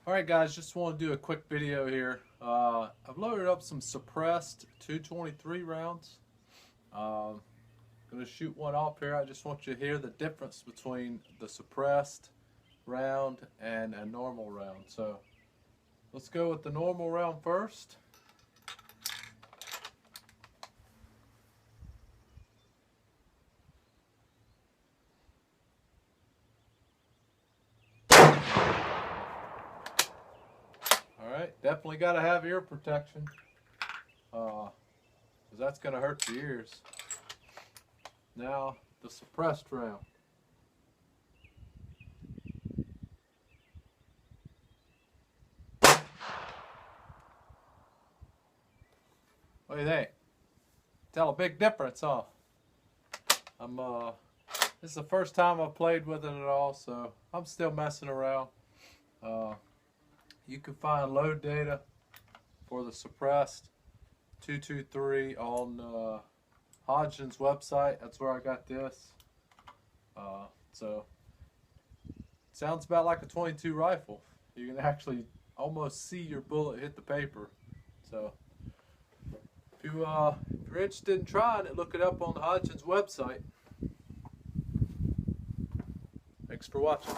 Alright guys, just want to do a quick video here. I've loaded up some suppressed 223 rounds. I'm going to shoot one off here. I just want you to hear the difference between the suppressed round and a normal round. So let's go with the normal round first. Alright, definitely got to have ear protection, because that's going to hurt your ears. Now, the suppressed round. What do you think? Tell a big difference, huh? This is the first time I've played with it at all, so I'm still messing around. You can find load data for the suppressed 223 on Hodgdon's website. That's where I got this. So it sounds about like a .22 rifle. You can actually almost see your bullet hit the paper. So if you're interested in trying it, look it up on the Hodgdon's website. Thanks for watching.